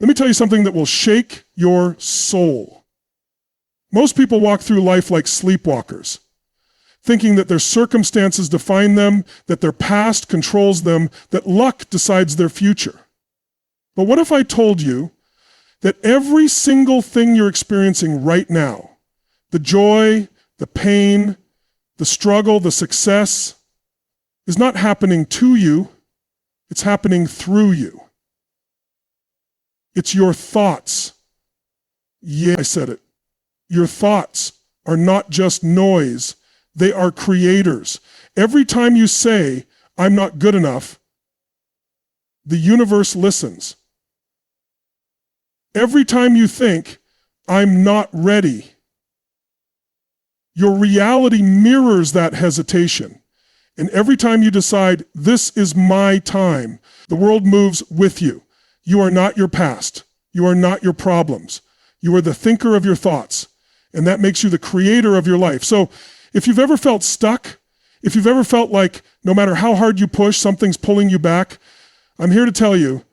Let me tell you something that will shake your soul. Most people walk through life like sleepwalkers, thinking that their circumstances define them, that their past controls them, that luck decides their future. But what if I told you that every single thing you're experiencing right now, the joy, the pain, the struggle, the success, is not happening to you, it's happening through you. It's your thoughts. Yeah, I said it. Your thoughts are not just noise, they are creators. Every time you say, I'm not good enough, the universe listens. Every time you think, I'm not ready, your reality mirrors that hesitation. And every time you decide, this is my time, the world moves with you. You are not your past. You are not your problems. You are the thinker of your thoughts. And that makes you the creator of your life. So if you've ever felt stuck, if you've ever felt like no matter how hard you push, something's pulling you back, I'm here to tell you,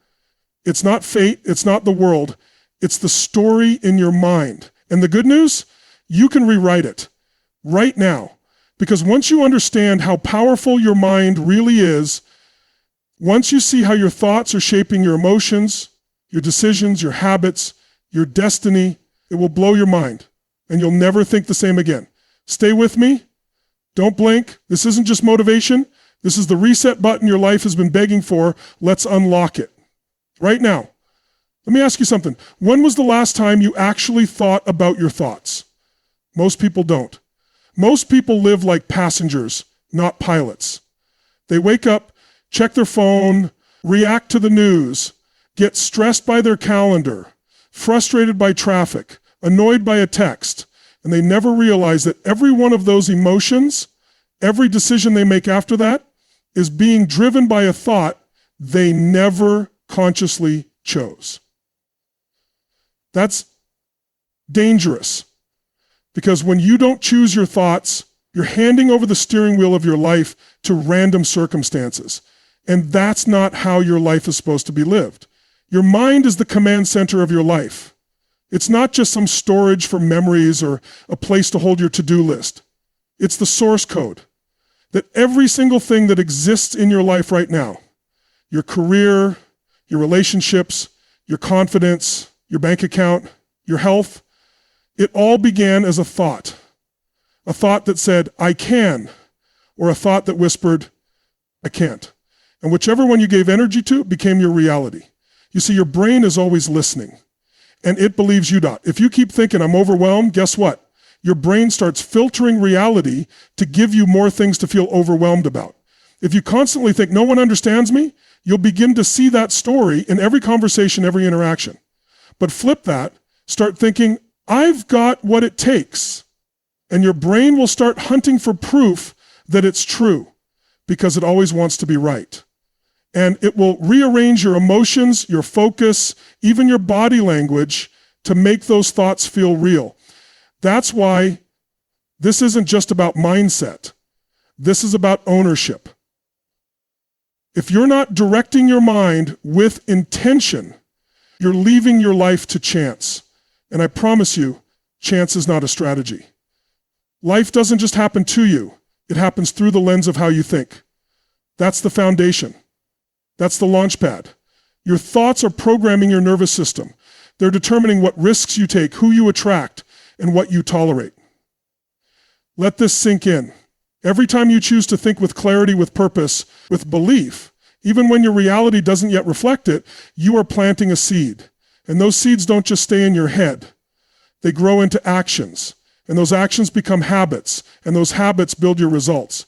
it's not fate, it's not the world, it's the story in your mind. And the good news, you can rewrite it right now. Because once you understand how powerful your mind really is, once you see how your thoughts are shaping your emotions, your decisions, your habits, your destiny, it will blow your mind. And you'll never think the same again. Stay with me. Don't blink. This isn't just motivation. This is the reset button your life has been begging for. Let's unlock it. Right now. Let me ask you something. When was the last time you actually thought about your thoughts? Most people don't. Most people live like passengers, not pilots. They wake up, check their phone, react to the news, get stressed by their calendar, frustrated by traffic, annoyed by a text, and they never realize that every one of those emotions, every decision they make after that, is being driven by a thought they never consciously chose. That's dangerous. Because when you don't choose your thoughts, you're handing over the steering wheel of your life to random circumstances. And that's not how your life is supposed to be lived. Your mind is the command center of your life. It's not just some storage for memories or a place to hold your to-do list. It's the source code that every single thing that exists in your life right now, your career, your relationships, your confidence, your bank account, your health, it all began as a thought that said, I can, or a thought that whispered, I can't. And whichever one you gave energy to became your reality. You see, your brain is always listening, and it believes you not. If you keep thinking, I'm overwhelmed, guess what? Your brain starts filtering reality to give you more things to feel overwhelmed about. If you constantly think, no one understands me, you'll begin to see that story in every conversation, every interaction. But flip that, start thinking, I've got what it takes. And your brain will start hunting for proof that it's true because it always wants to be right. And it will rearrange your emotions, your focus, even your body language to make those thoughts feel real. That's why this isn't just about mindset. This is about ownership. If you're not directing your mind with intention, you're leaving your life to chance. And I promise you, chance is not a strategy. Life doesn't just happen to you. It happens through the lens of how you think. That's the foundation. That's the launch pad. Your thoughts are programming your nervous system. They're determining what risks you take, who you attract, and what you tolerate. Let this sink in. Every time you choose to think with clarity, with purpose, with belief, even when your reality doesn't yet reflect it, you are planting a seed. And those seeds don't just stay in your head. They grow into actions. And those actions become habits. And those habits build your results.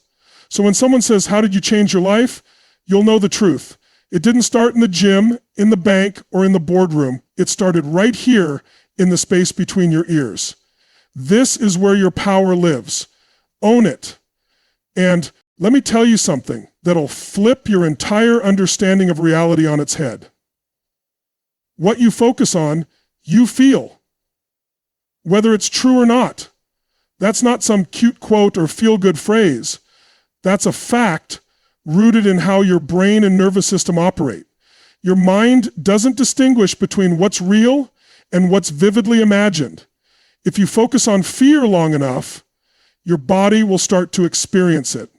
So when someone says, how did you change your life? You'll know the truth. It didn't start in the gym, in the bank, or in the boardroom. It started right here in the space between your ears. This is where your power lives. Own it. And let me tell you something that'll flip your entire understanding of reality on its head. What you focus on, you feel. Whether it's true or not. That's not some cute quote or feel-good phrase. That's a fact rooted in how your brain and nervous system operate. Your mind doesn't distinguish between what's real and what's vividly imagined. If you focus on fear long enough, your body will start to experience it.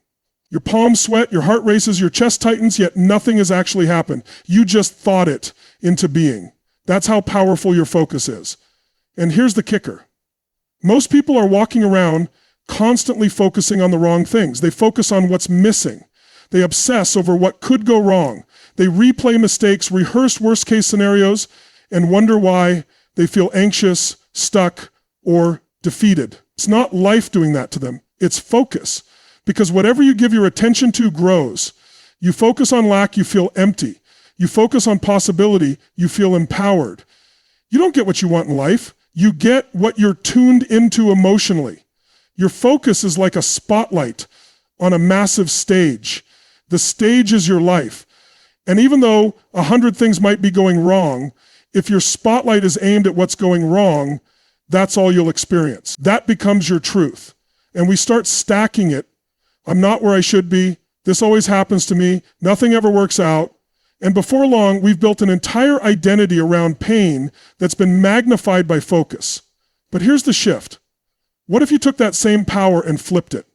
Your palms sweat, your heart races, your chest tightens, yet nothing has actually happened. You just thought it into being. That's how powerful your focus is. And here's the kicker. Most people are walking around constantly focusing on the wrong things. They focus on what's missing. They obsess over what could go wrong. They replay mistakes, rehearse worst-case scenarios, and wonder why they feel anxious, stuck, or defeated. It's not life doing that to them. It's focus. Because whatever you give your attention to grows. You focus on lack, you feel empty. You focus on possibility, you feel empowered. You don't get what you want in life. You get what you're tuned into emotionally. Your focus is like a spotlight on a massive stage. The stage is your life. And even though 100 things might be going wrong, if your spotlight is aimed at what's going wrong, that's all you'll experience. That becomes your truth. And we start stacking it. I'm not where I should be. This always happens to me. Nothing ever works out. And before long, we've built an entire identity around pain that's been magnified by focus. But here's the shift. What if you took that same power and flipped it?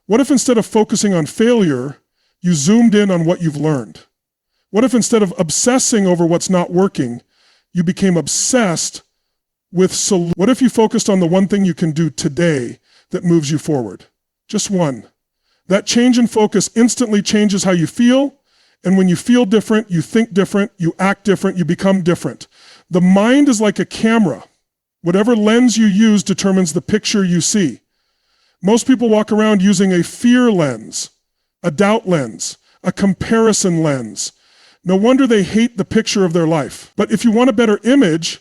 What if instead of focusing on failure, you zoomed in on what you've learned? What if instead of obsessing over what's not working, you became obsessed with what if you focused on the one thing you can do today that moves you forward? Just one. That change in focus instantly changes how you feel, and when you feel different, you think different, you act different, you become different. The mind is like a camera. Whatever lens you use determines the picture you see. Most people walk around using a fear lens, a doubt lens, a comparison lens. No wonder they hate the picture of their life. But if you want a better image,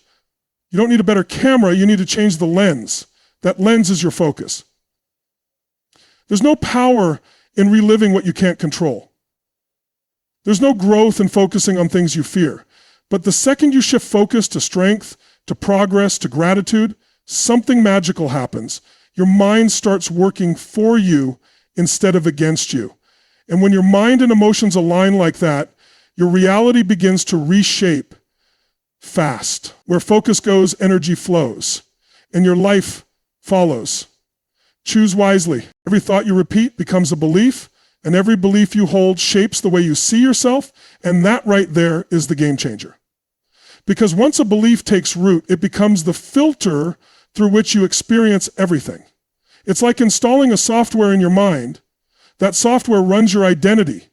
you don't need a better camera, you need to change the lens. That lens is your focus. There's no power in reliving what you can't control. There's no growth in focusing on things you fear. But the second you shift focus to strength, to progress, to gratitude, something magical happens. Your mind starts working for you instead of against you. And when your mind and emotions align like that, your reality begins to reshape fast. Where focus goes, energy flows, and your life follows. Choose wisely. Every thought you repeat becomes a belief, and every belief you hold shapes the way you see yourself, and that right there is the game changer. Because once a belief takes root, it becomes the filter through which you experience everything. It's like installing a software in your mind. That software runs your identity,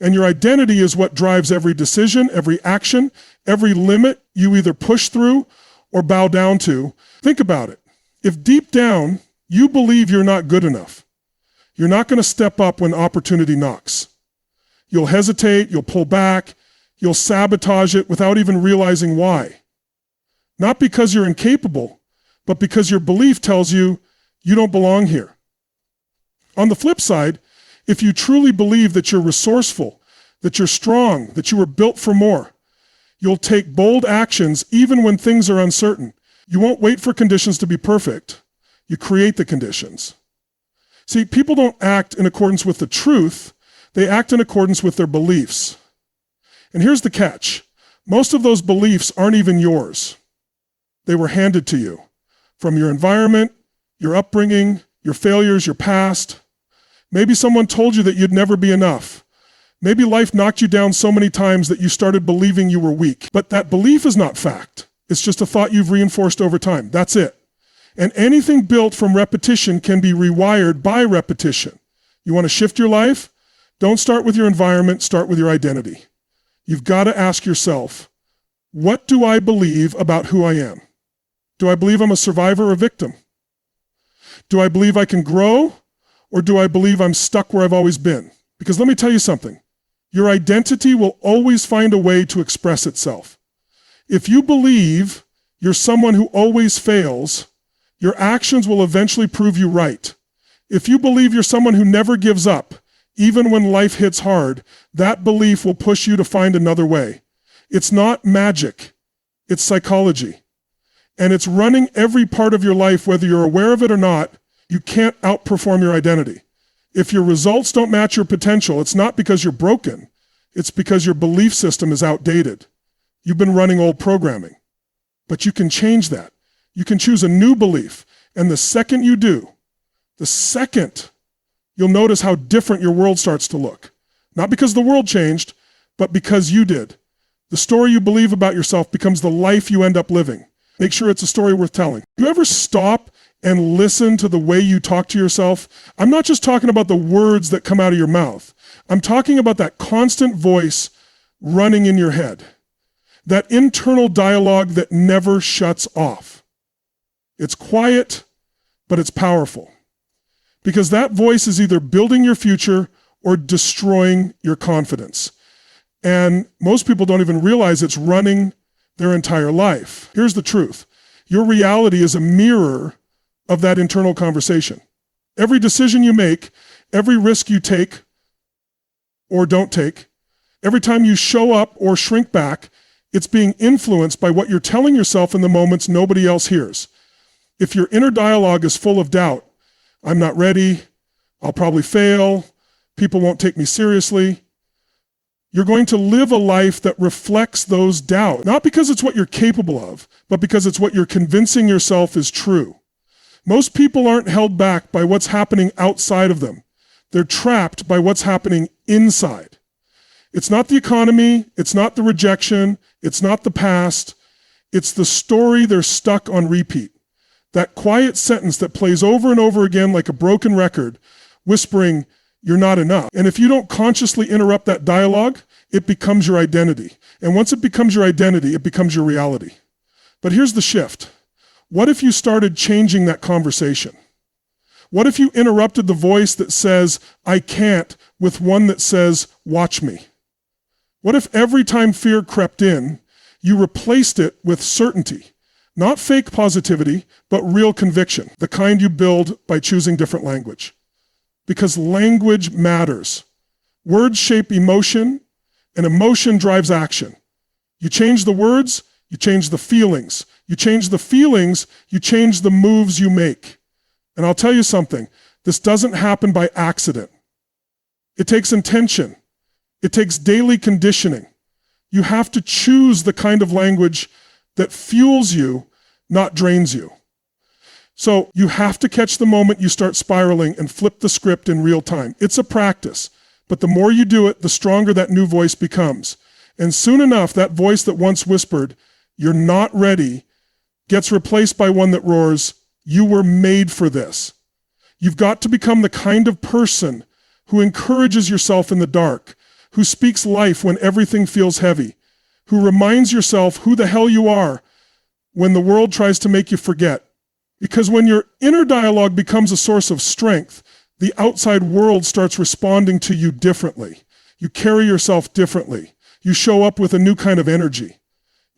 and your identity is what drives every decision, every action, every limit you either push through or bow down to. Think about it. If deep down you believe you're not good enough, you're not going to step up when opportunity knocks. You'll hesitate, you'll pull back, you'll sabotage it without even realizing why. Not because you're incapable, but because your belief tells you you don't belong here. On the flip side, if you truly believe that you're resourceful, that you're strong, that you were built for more, you'll take bold actions even when things are uncertain. You won't wait for conditions to be perfect. You create the conditions. See, people don't act in accordance with the truth. They act in accordance with their beliefs. And here's the catch. Most of those beliefs aren't even yours. They were handed to you from your environment, your upbringing, your failures, your past. Maybe someone told you that you'd never be enough. Maybe life knocked you down so many times that you started believing you were weak. But that belief is not fact. It's just a thought you've reinforced over time. That's it. And anything built from repetition can be rewired by repetition. You want to shift your life? Don't start with your environment, start with your identity. You've got to ask yourself, what do I believe about who I am? Do I believe I'm a survivor or a victim? Do I believe I can grow? Or do I believe I'm stuck where I've always been? Because let me tell you something. Your identity will always find a way to express itself. If you believe you're someone who always fails, your actions will eventually prove you right. If you believe you're someone who never gives up, even when life hits hard, that belief will push you to find another way. It's not magic. It's psychology. And it's running every part of your life, whether you're aware of it or not. You can't outperform your identity. If your results don't match your potential, it's not because you're broken. It's because your belief system is outdated. You've been running old programming. But you can change that. You can choose a new belief. And the second you do, you'll notice how different your world starts to look. Not because the world changed, but because you did. The story you believe about yourself becomes the life you end up living. Make sure it's a story worth telling. You ever stop and listen to the way you talk to yourself? I'm not just talking about the words that come out of your mouth. I'm talking about that constant voice running in your head. That internal dialogue that never shuts off. It's quiet, but it's powerful. Because that voice is either building your future or destroying your confidence. And most people don't even realize it's running their entire life. Here's the truth. Your reality is a mirror of that internal conversation. Every decision you make, every risk you take or don't take, every time you show up or shrink back, it's being influenced by what you're telling yourself in the moments nobody else hears. If your inner dialogue is full of doubt, I'm not ready, I'll probably fail, people won't take me seriously, you're going to live a life that reflects those doubts. Not because it's what you're capable of, but because it's what you're convincing yourself is true. Most people aren't held back by what's happening outside of them. They're trapped by what's happening inside. It's not the economy, it's not the rejection, it's not the past, it's the story they're stuck on repeat. That quiet sentence that plays over and over again like a broken record, whispering, you're not enough. And if you don't consciously interrupt that dialogue, it becomes your identity. And once it becomes your identity, it becomes your reality. But here's the shift. What if you started changing that conversation? What if you interrupted the voice that says, I can't, with one that says, watch me? What if every time fear crept in, you replaced it with certainty? Not fake positivity, but real conviction, the kind you build by choosing different language. Because language matters. Words shape emotion, and emotion drives action. You change the words, you change the feelings. You change the feelings, you change the moves you make. And I'll tell you something, this doesn't happen by accident. It takes intention. It takes daily conditioning. You have to choose the kind of language that fuels you, not drains you. So you have to catch the moment you start spiraling and flip the script in real time. It's a practice, but the more you do it, the stronger that new voice becomes. And soon enough, that voice that once whispered, you're not ready, gets replaced by one that roars, you were made for this. You've got to become the kind of person who encourages yourself in the dark, who speaks life when everything feels heavy, who reminds yourself who the hell you are when the world tries to make you forget. Because when your inner dialogue becomes a source of strength, the outside world starts responding to you differently. You carry yourself differently. You show up with a new kind of energy.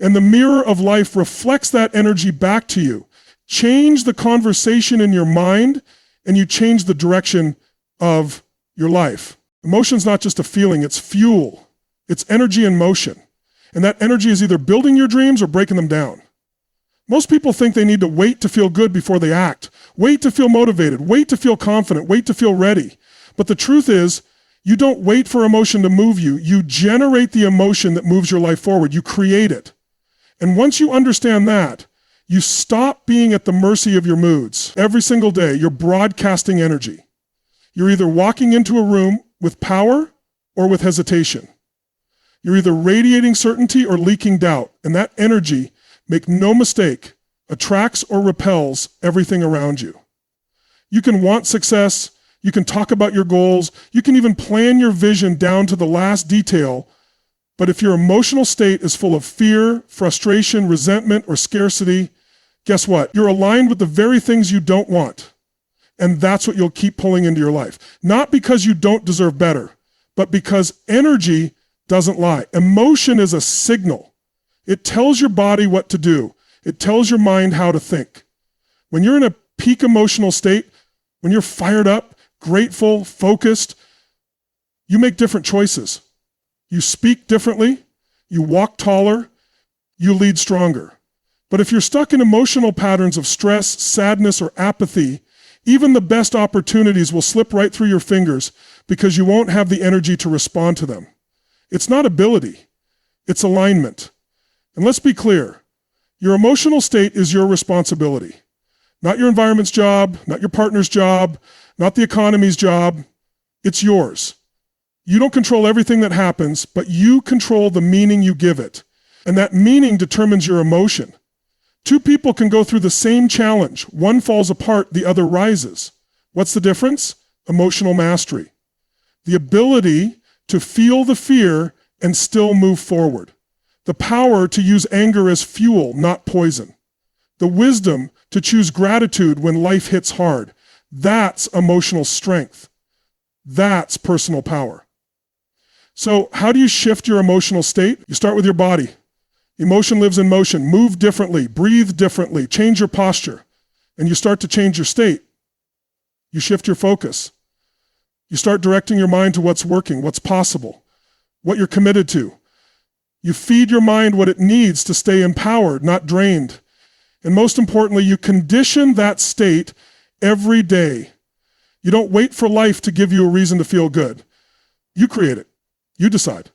And the mirror of life reflects that energy back to you. Change the conversation in your mind, and you change the direction of your life. Emotion's not just a feeling, it's fuel. It's energy in motion. And that energy is either building your dreams or breaking them down. Most people think they need to wait to feel good before they act. Wait to feel motivated. Wait to feel confident. Wait to feel ready. But the truth is, you don't wait for emotion to move you. You generate the emotion that moves your life forward. You create it. And once you understand that, you stop being at the mercy of your moods. Every single day, you're broadcasting energy. You're either walking into a room with power or with hesitation. You're either radiating certainty or leaking doubt. And that energy, make no mistake, attracts or repels everything around you. You can want success, you can talk about your goals, you can even plan your vision down to the last detail, but if your emotional state is full of fear, frustration, resentment, or scarcity, guess what? You're aligned with the very things you don't want. And that's what you'll keep pulling into your life. Not because you don't deserve better, but because energy doesn't lie. Emotion is a signal. It tells your body what to do. It tells your mind how to think. When you're in a peak emotional state, when you're fired up, grateful, focused, you make different choices. You speak differently, you walk taller, you lead stronger. But if you're stuck in emotional patterns of stress, sadness, or apathy, even the best opportunities will slip right through your fingers because you won't have the energy to respond to them. It's not ability, it's alignment. And let's be clear, your emotional state is your responsibility. Not your environment's job, not your partner's job, not the economy's job. It's yours. You don't control everything that happens, but you control the meaning you give it. And that meaning determines your emotion. Two people can go through the same challenge. One falls apart, the other rises. What's the difference? Emotional mastery. The ability to feel the fear and still move forward. The power to use anger as fuel, not poison. The wisdom to choose gratitude when life hits hard. That's emotional strength. That's personal power. So how do you shift your emotional state? You start with your body. Emotion lives in motion. Move differently, breathe differently, change your posture, and you start to change your state. You shift your focus. You start directing your mind to what's working, what's possible, what you're committed to. You feed your mind what it needs to stay empowered, not drained. And most importantly, you condition that state every day. You don't wait for life to give you a reason to feel good. You create it. You decide.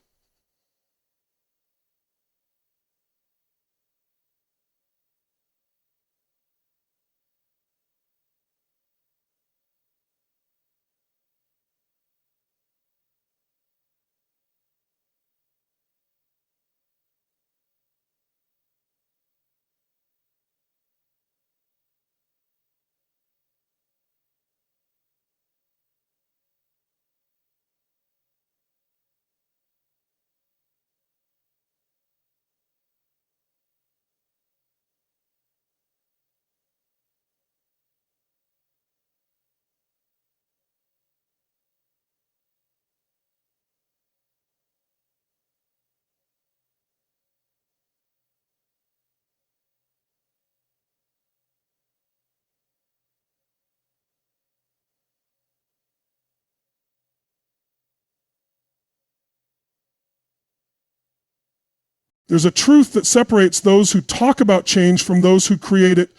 There's a truth that separates those who talk about change from those who create it.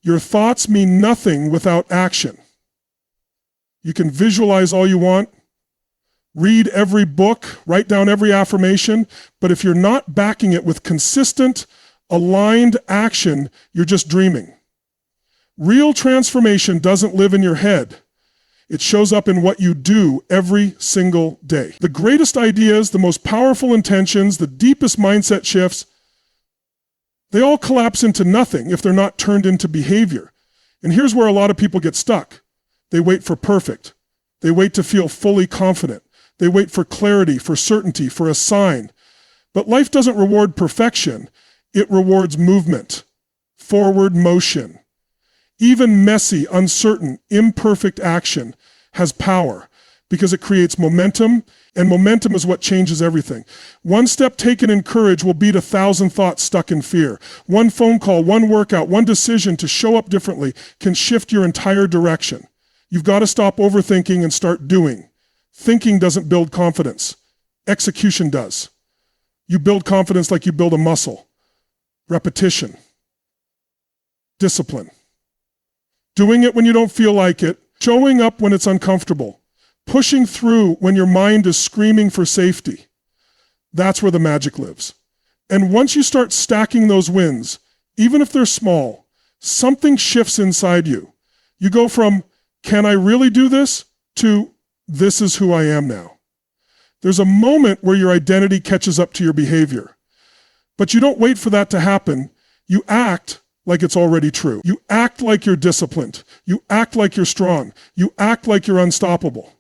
Your thoughts mean nothing without action. You can visualize all you want, read every book, write down every affirmation, but if you're not backing it with consistent, aligned action, you're just dreaming. Real transformation doesn't live in your head. It shows up in what you do every single day. The greatest ideas, the most powerful intentions, the deepest mindset shifts, they all collapse into nothing if they're not turned into behavior. And here's where a lot of people get stuck. They wait for perfect. They wait to feel fully confident. They wait for clarity, for certainty, for a sign. But life doesn't reward perfection. It rewards movement, forward motion. Even messy, uncertain, imperfect action has power because it creates momentum, and momentum is what changes everything. One step taken in courage will beat 1,000 thoughts stuck in fear. One phone call, one workout, one decision to show up differently can shift your entire direction. You've got to stop overthinking and start doing. Thinking doesn't build confidence. Execution does. You build confidence like you build a muscle. Repetition. Discipline. Doing it when you don't feel like it, showing up when it's uncomfortable, pushing through when your mind is screaming for safety. That's where the magic lives. And once you start stacking those wins, even if they're small, something shifts inside you. You go from, can I really do this, to this is who I am now. There's a moment where your identity catches up to your behavior. But you don't wait for that to happen. You act like it's already true. You act like you're disciplined. You act like you're strong. You act like you're unstoppable.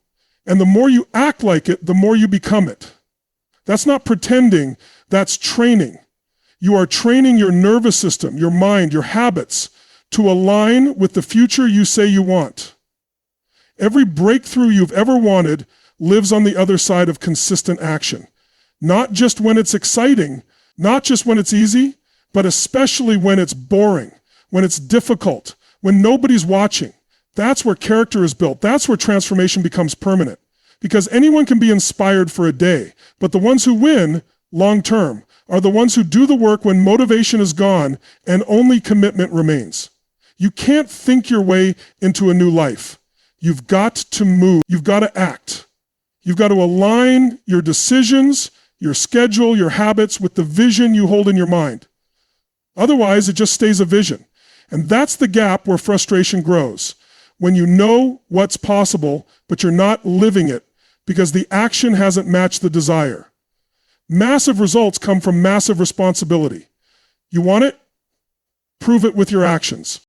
And the more you act like it, the more you become it. That's not pretending, that's training. You are training your nervous system, your mind, your habits to align with the future you say you want. Every breakthrough you've ever wanted lives on the other side of consistent action. Not just when it's exciting, not just when it's easy, but especially when it's boring, when it's difficult, when nobody's watching. That's where character is built. That's where transformation becomes permanent. Because anyone can be inspired for a day, but the ones who win long term are the ones who do the work when motivation is gone and only commitment remains. You can't think your way into a new life. You've got to move. You've got to act. You've got to align your decisions, your schedule, your habits with the vision you hold in your mind. Otherwise, it just stays a vision. And that's the gap where frustration grows. When you know what's possible, but you're not living it because the action hasn't matched the desire. Massive results come from massive responsibility. You want it? Prove it with your actions.